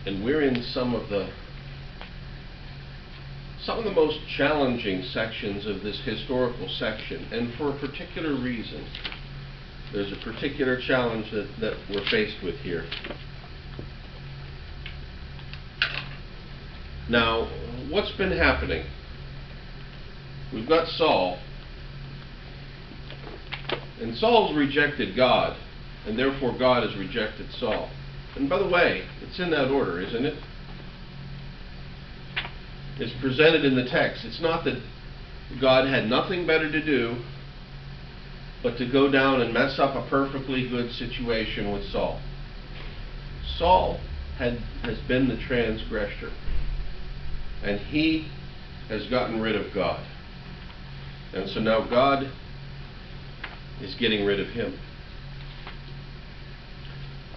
And we're in some of the most challenging sections of this historical section, and for a particular reason. There's a particular challenge that we're faced with here. Now, what's been happening? We've got Saul, and Saul's rejected God, and therefore God has rejected Saul. And by the way, it's in that order, isn't it? It's presented in the text. It's not that God had nothing better to do but to go down and mess up a perfectly good situation with Saul. Saul has been the transgressor, and he has gotten rid of God. And so now God is getting rid of him.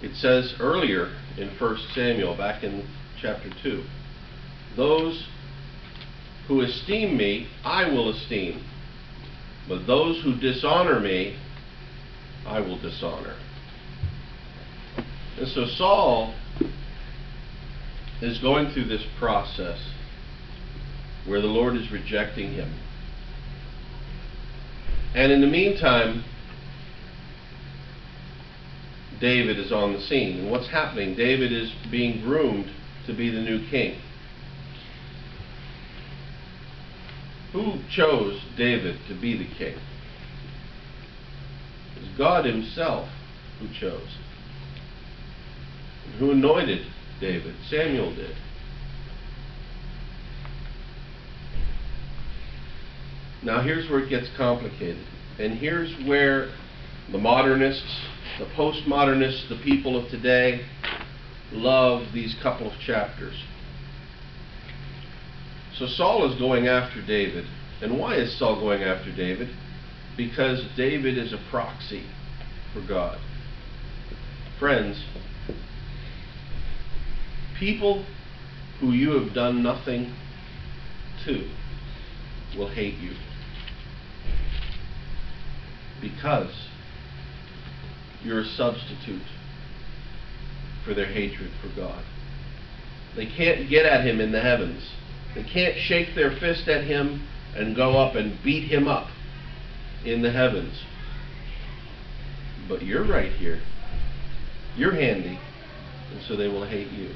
It says earlier in 1 Samuel, back in chapter 2, those who esteem me, I will esteem. But those who dishonor me, I will dishonor. And so Saul is going through this process where the Lord is rejecting him. And in the meantime, David is on the scene. And what's happening? David is being groomed to be the new king. Who chose David to be the king? It was God himself who chose. And who anointed David? Samuel did. Now here's where it gets complicated. And here's where the modernists, the postmodernists, the people of today love these couple of chapters. So Saul is going after David. And why is Saul going after David? Because David is a proxy for God. Friends, people who you have done nothing to will hate you, because you're a substitute for their hatred for God. They can't get at him in the heavens. They can't shake their fist at him and go up and beat him up in the heavens. But you're right here. You're handy, and so they will hate you.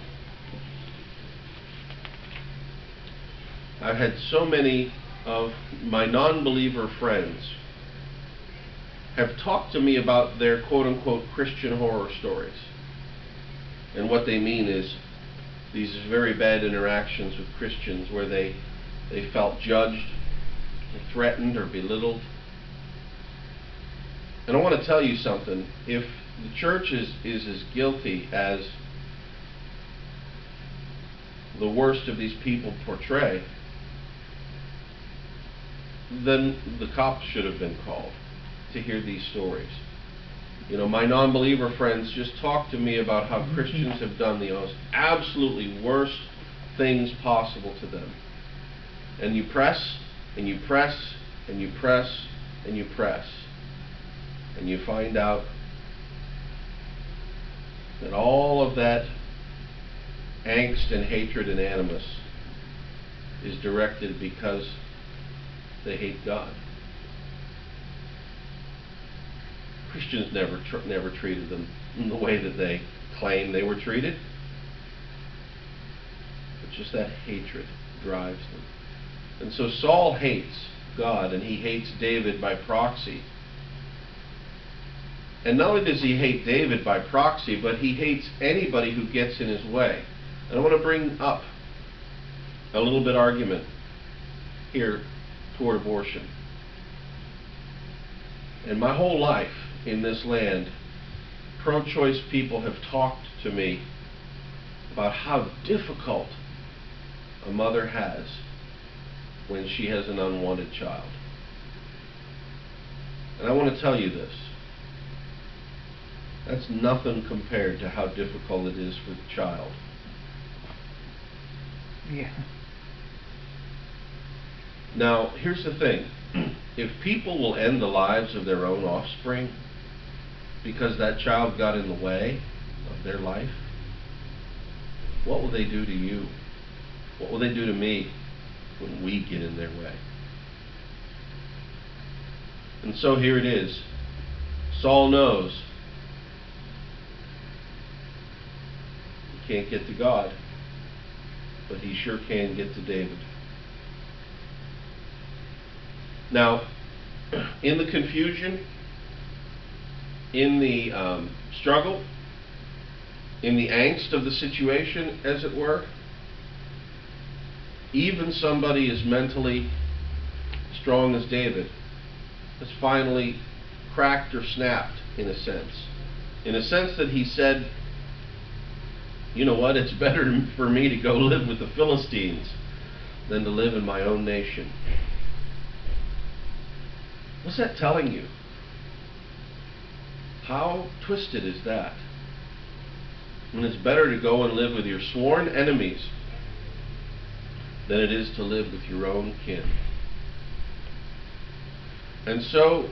I've had so many of my non-believer friends have talked to me about their quote-unquote Christian horror stories. And what they mean is these very bad interactions with Christians where they felt judged, or threatened, or belittled. And I want to tell you something. If the church is as guilty as the worst of these people portray, then the cops should have been called to hear these stories. You know, my non-believer friends just talk to me about how Christians have done the most absolutely worst things possible to them. And you press, and you press, and you press, and you press. And you find out that all of that angst and hatred and animus is directed because they hate God. Christians never treated them in the way that they claim they were treated. But just that hatred drives them. And so Saul hates God, and he hates David by proxy. And not only does he hate David by proxy, but he hates anybody who gets in his way. And I want to bring up a little bit argument here toward abortion. And my whole life in this land, pro-choice people have talked to me about how difficult a mother has when she has an unwanted child. And I want to tell you this. That's nothing compared to how difficult it is for the child. Yeah. Now, here's the thing. If people will end the lives of their own offspring because that child got in the way of their life, what will they do to you? What will they do to me when we get in their way? And so here it is. Saul knows he can't get to God, but he sure can get to David. Now, in the confusion, in the struggle, in the angst of the situation, as it were, even somebody as mentally strong as David has finally cracked or snapped, in a sense. In a sense that he said, you know what, it's better for me to go live with the Philistines than to live in my own nation. What's that telling you? How twisted is that? When it's better to go and live with your sworn enemies than it is to live with your own kin. And so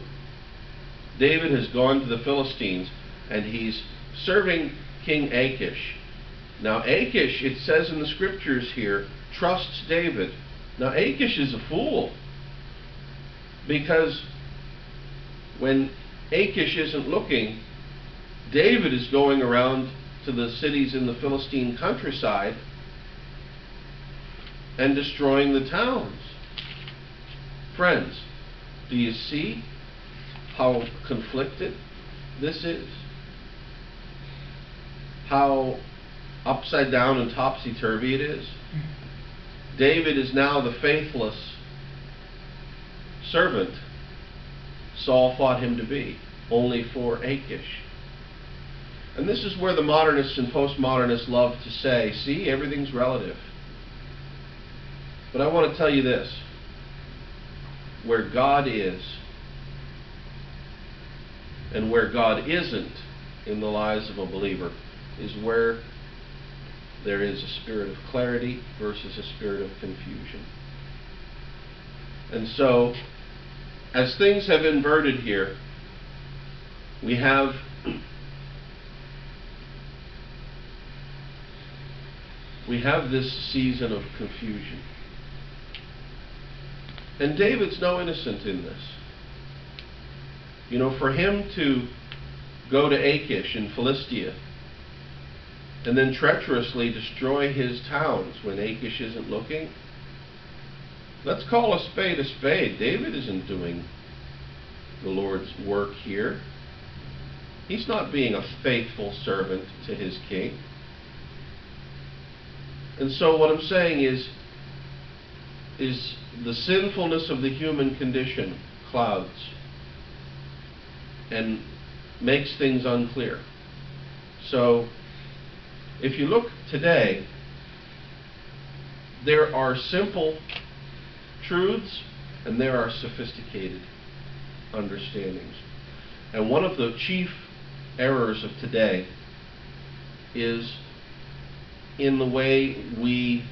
David has gone to the Philistines and he's serving King Achish. Now Achish, it says in the scriptures here, trusts David. Now Achish is a fool, because when Achish isn't looking, David is going around to the cities in the Philistine countryside and destroying the towns. Friends, do you see how conflicted this is? How upside down and topsy-turvy it is? David is now the faithless servant Saul thought him to be, only for Achish. And this is where the modernists and postmodernists love to say, see, everything's relative. But I want to tell you this. Where God is and where God isn't in the lives of a believer is where there is a spirit of clarity versus a spirit of confusion. And so, as things have inverted here, we have this season of confusion. And David's no innocent in this. You know, for him to go to Achish in Philistia and then treacherously destroy his towns when Achish isn't looking, let's call a spade a spade. David isn't doing the Lord's work here. He's not being a faithful servant to his king. And so what I'm saying is the sinfulness of the human condition clouds and makes things unclear. So if you look today, there are simple truths and there are sophisticated understandings. And one of the chief errors of today is in the way we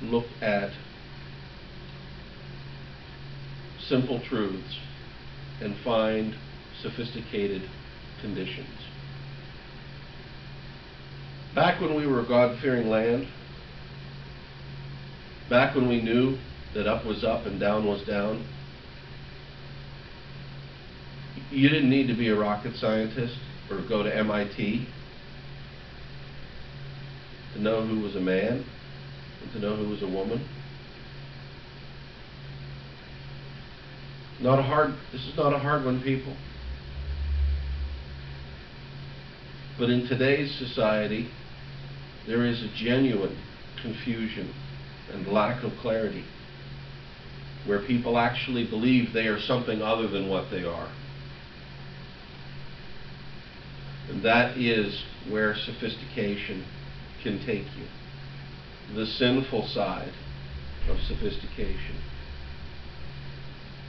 look at simple truths and find sophisticated conditions. Back when we were a God-fearing land, back when we knew that up was up and down was down, you didn't need to be a rocket scientist or go to MIT to know who was a man and to know who was a woman. This is not a hard one, people. But in today's society, there is a genuine confusion and lack of clarity, where people actually believe they are something other than what they are. And that is where sophistication can take you. The sinful side of sophistication.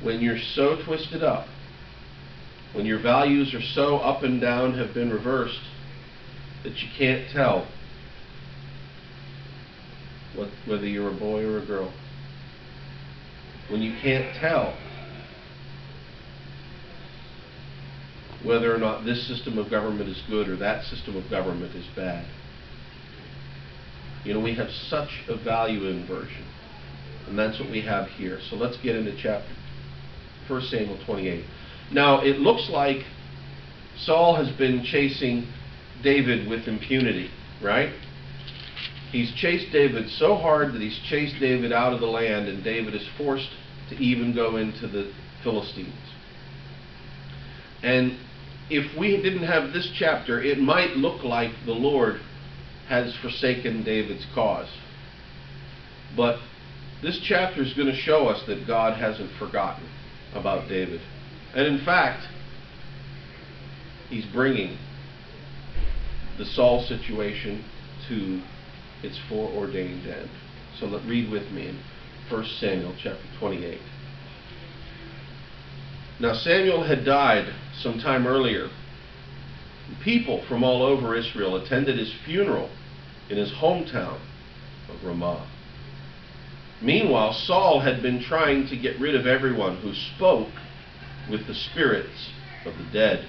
When you're so twisted up, when your values are so up and down, have been reversed, that you can't tell whether you're a boy or a girl. When you can't tell whether or not this system of government is good or that system of government is bad. You know, we have such a value inversion, and that's what we have here. So let's get into chapter 1 Samuel 28. Now, it looks like Saul has been chasing David with impunity, right? He's chased David so hard that he's chased David out of the land, and David is forced to even go into the Philistines. And if we didn't have this chapter, it might look like the Lord has forsaken David's cause. But this chapter is going to show us that God hasn't forgotten about David. And in fact, he's bringing the Saul situation to its foreordained end. So read with me in 1 Samuel chapter 28. Now Samuel had died some time earlier. People from all over Israel attended his funeral in his hometown of Ramah. Meanwhile, Saul had been trying to get rid of everyone who spoke with the spirits of the dead.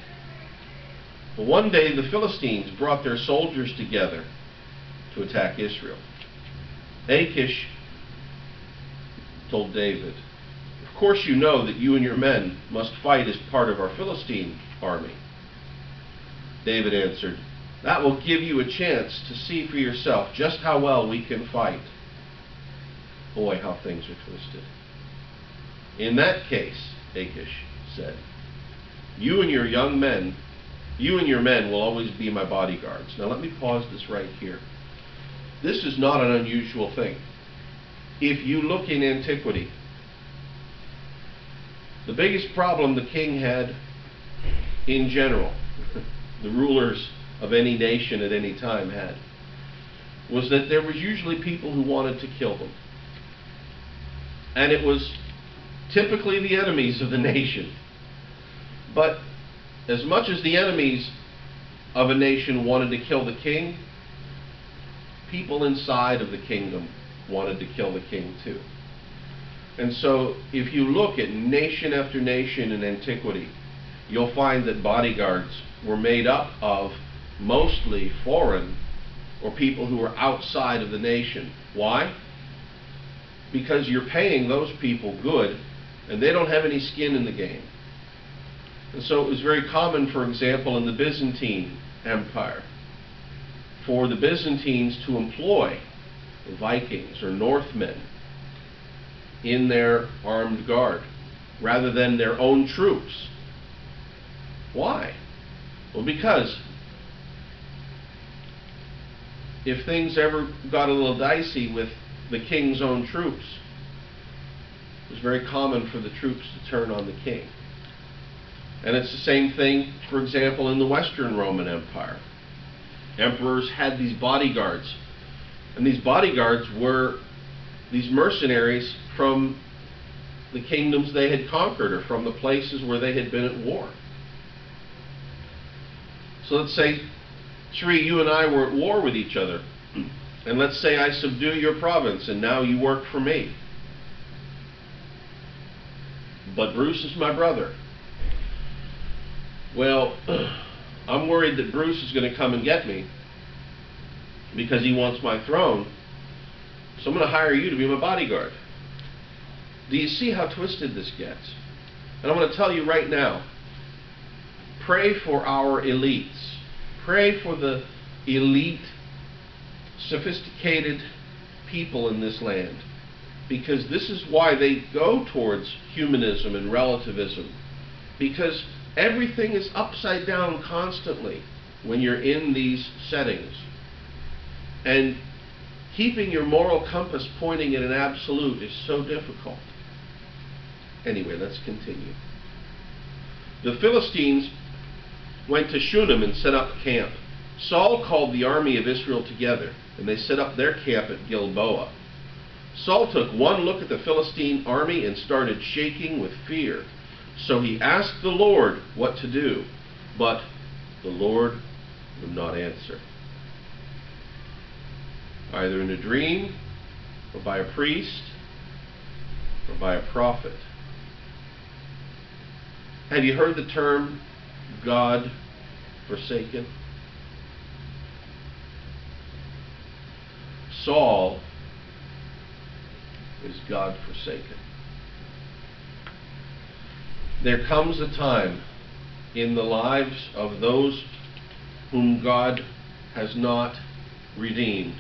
But one day the Philistines brought their soldiers together to attack Israel. Achish told David, "Of course you know that you and your men must fight as part of our Philistine army." David answered, "That will give you a chance to see for yourself just how well we can fight." Boy, how things are twisted. "In that case," Achish said, you and your men will always be my bodyguards." Now let me pause this right here. This is not an unusual thing. If you look in antiquity, the biggest problem the king had in general, the rulers of any nation at any time had, was that there was usually people who wanted to kill them. And it was typically the enemies of the nation. But as much as the enemies of a nation wanted to kill the king, people inside of the kingdom wanted to kill the king too. And so if you look at nation after nation in antiquity, you'll find that bodyguards were made up of mostly foreign or people who were outside of the nation. Why? Because you're paying those people good and they don't have any skin in the game. And so it was very common, for example, in the Byzantine Empire, for the Byzantines to employ the Vikings or Northmen in their armed guard rather than their own troops. Why? Well, because if things ever got a little dicey with the king's own troops, it was very common for the troops to turn on the king. And it's the same thing, for example, in the Western Roman Empire. Emperors had these bodyguards, and these bodyguards were these mercenaries from the kingdoms they had conquered or from the places where they had been at war. So let's say, Sri, you and I were at war with each other, and let's say I subdue your province and now you work for me. But Bruce is my brother. Well, I'm worried that Bruce is going to come and get me because he wants my throne, so I'm going to hire you to be my bodyguard. Do you see how twisted this gets? And I'm going to tell you right now, pray for our elites. Pray for the elite, sophisticated people in this land, because this is why they go towards humanism and relativism, because everything is upside down constantly when you're in these settings. And keeping your moral compass pointing at an absolute is so difficult. Anyway, let's continue. The Philistines went to Shunem and set up camp. Saul called the army of Israel together, and they set up their camp at Gilboa. Saul took one look at the Philistine army and started shaking with fear. So he asked the Lord what to do, but the Lord would not answer. Either in a dream, or by a priest, or by a prophet. Have you heard the term God forsaken? Saul is God forsaken. There comes a time in the lives of those whom God has not redeemed.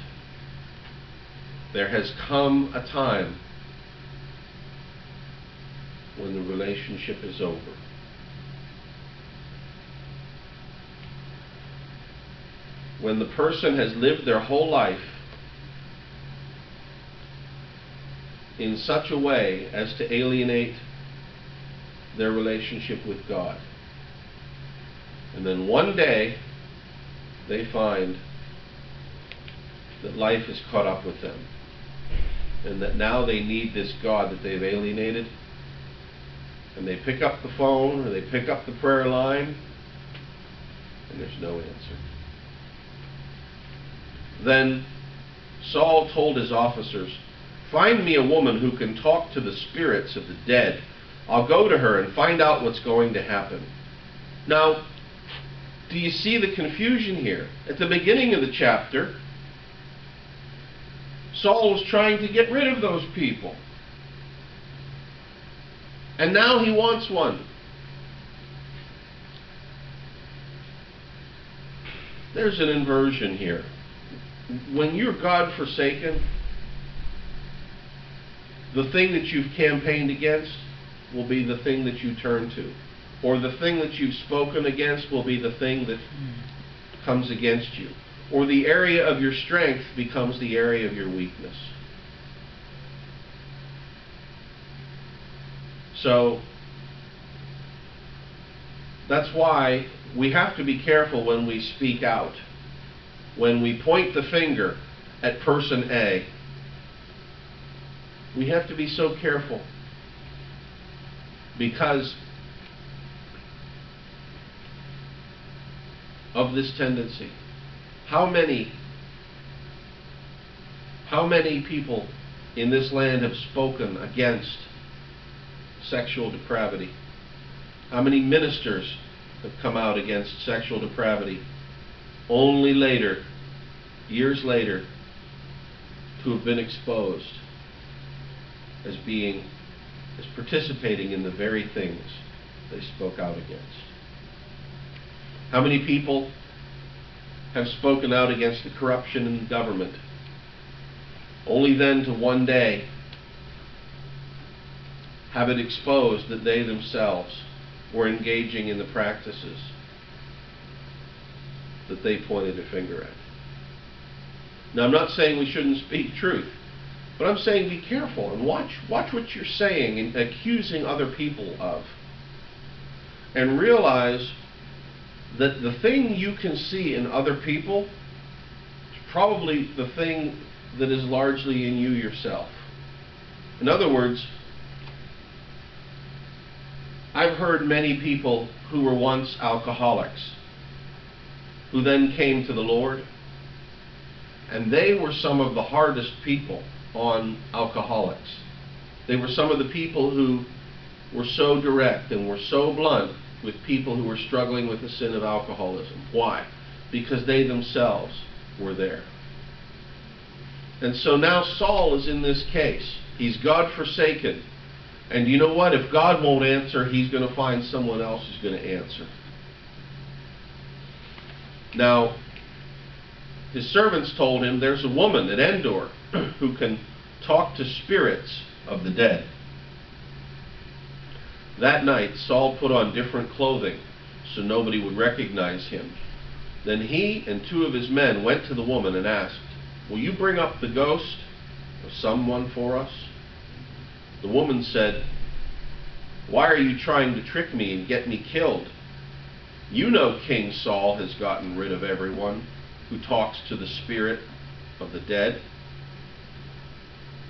There has come a time when the relationship is over. When the person has lived their whole life in such a way as to alienate their relationship with God. And then one day they find that life has caught up with them, and that now they need this God that they've alienated, and they pick up the phone or they pick up the prayer line, and there's no answer. Then Saul told his officers, "Find me a woman who can talk to the spirits of the dead. I'll go to her and find out what's going to happen." Now, do you see the confusion here? At the beginning of the chapter, Saul was trying to get rid of those people. And now he wants one. There's an inversion here. When you're God forsaken, the thing that you've campaigned against will be the thing that you turn to. Or the thing that you've spoken against will be the thing that comes against you. Or the area of your strength becomes the area of your weakness. So, that's why we have to be careful when we speak out. When we point the finger at person A, we have to be so careful, because of this tendency. How many people in this land have spoken against sexual depravity? How many ministers have come out against sexual depravity, only later, years later, to have been exposed as participating in the very things they spoke out against? How many people have spoken out against the corruption in the government, only then to one day have it exposed that they themselves were engaging in the practices that they pointed a finger at? Now, I'm not saying we shouldn't speak truth, but I'm saying be careful and watch what you're saying and accusing other people of. And realize that the thing you can see in other people is probably the thing that is largely in you yourself. In other words, I've heard many people who were once alcoholics, who then came to the Lord, and they were some of the hardest people on alcoholics. They were some of the people who were so direct and were so blunt with people who were struggling with the sin of alcoholism. Why? Because they themselves were there. And so now Saul is in this case. He's God forsaken. And you know what? If God won't answer, he's going to find someone else who's going to answer. Now, his servants told him there's a woman at Endor who can talk to spirits of the dead. That night, Saul put on different clothing so nobody would recognize him. Then he and two of his men went to the woman and asked, "Will you bring up the ghost of someone for us?" The woman said, "Why are you trying to trick me and get me killed? You know King Saul has gotten rid of everyone who talks to the spirit of the dead."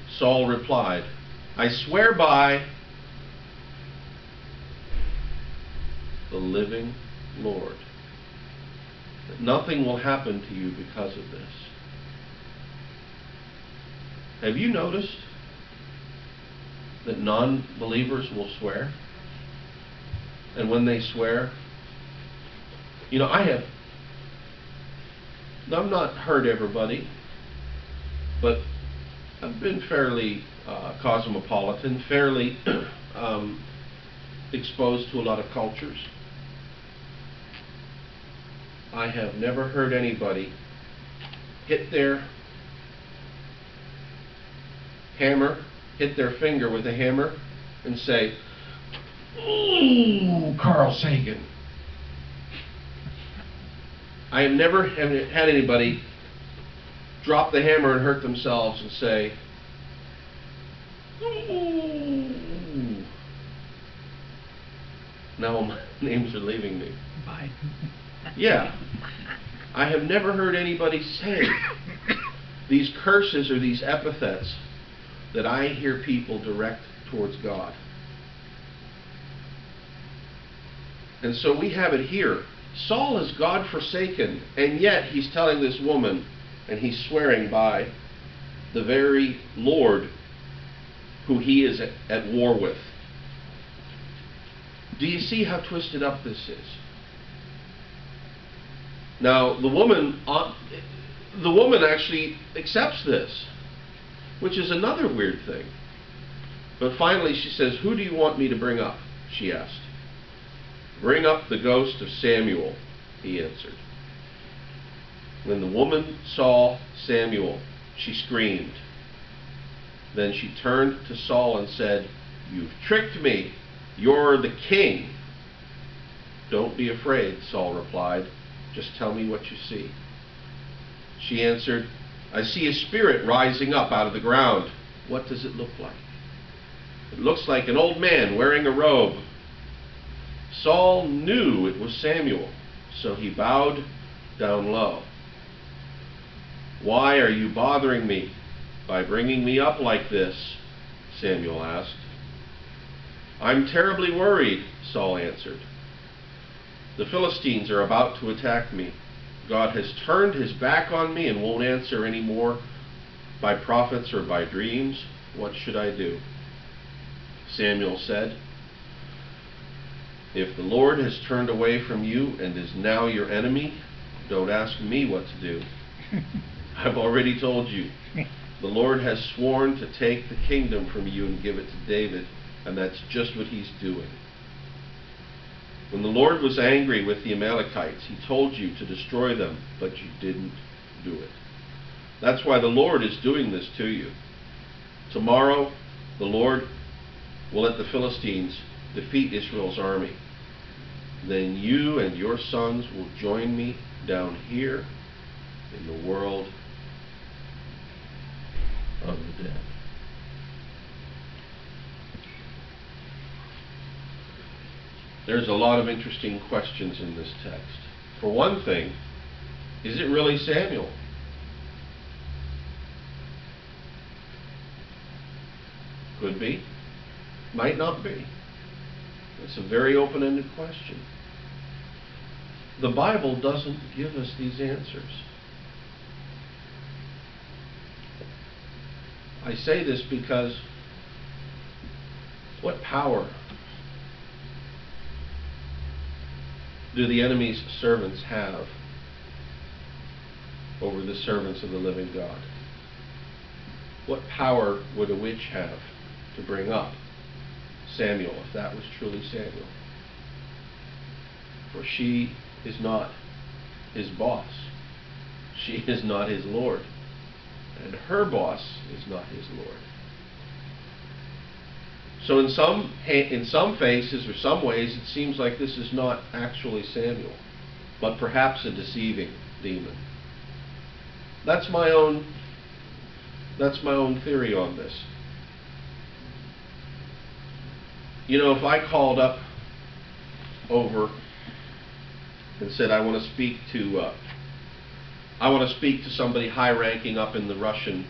Saul replied, "I swear by the living Lord that nothing will happen to you because of this." Have you noticed that non-believers will swear? And when they swear, You know, I've not hurt everybody, but I've been fairly cosmopolitan, fairly exposed to a lot of cultures. I have never heard anybody hit their hammer, hit their finger with a hammer, and say, "Ooh, Carl Sagan." I have never had anybody drop the hammer and hurt themselves and say, "Ooh." Now my names are leaving me. Bye. Yeah. I have never heard anybody say these curses or these epithets that I hear people direct towards God. And so we have it here. Saul is God forsaken, and yet he's telling this woman, and he's swearing by the very Lord who he is at war with. Do you see how twisted up this is? Now, the woman actually accepts this, which is another weird thing. But finally she says, "Who do you want me to bring up?" she asked. "Bring up the ghost of Samuel," he answered. When the woman saw Samuel, she screamed. Then she turned to Saul and said, "You've tricked me. You're the king." "Don't be afraid," Saul replied. "Just tell me what you see." She answered, "I see a spirit rising up out of the ground." "What does it look like?" "It looks like an old man wearing a robe." Saul knew it was Samuel, so he bowed down low. "Why are you bothering me by bringing me up like this?" Samuel asked. "I'm terribly worried," Saul answered. "The Philistines are about to attack me. God has turned his back on me and won't answer any more by prophets or by dreams. What should I do?" Samuel said, "If the Lord has turned away from you and is now your enemy, don't ask me what to do. I've already told you. The Lord has sworn to take the kingdom from you and give it to David, and that's just what he's doing. When the Lord was angry with the Amalekites, he told you to destroy them, but you didn't do it. That's why the Lord is doing this to you. Tomorrow, the Lord will let the Philistines defeat Israel's army. Then you and your sons will join me down here in the world of the dead." There's a lot of interesting questions in this text. For one thing, is it really Samuel? Could be. Might not be. It's a very open-ended question. The Bible doesn't give us these answers. I say this because what power do the enemy's servants have over the servants of the living God? What power would a witch have to bring up Samuel if that was truly Samuel? For she is not his boss. She is not his Lord. And her boss is not his Lord. So in some faces or some ways, it seems like this is not actually Samuel, but perhaps a deceiving demon. That's my own theory on this. You know, if I called up over and said I want to speak to somebody high-ranking up in the Russian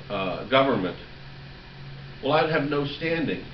government, well, I'd have no standing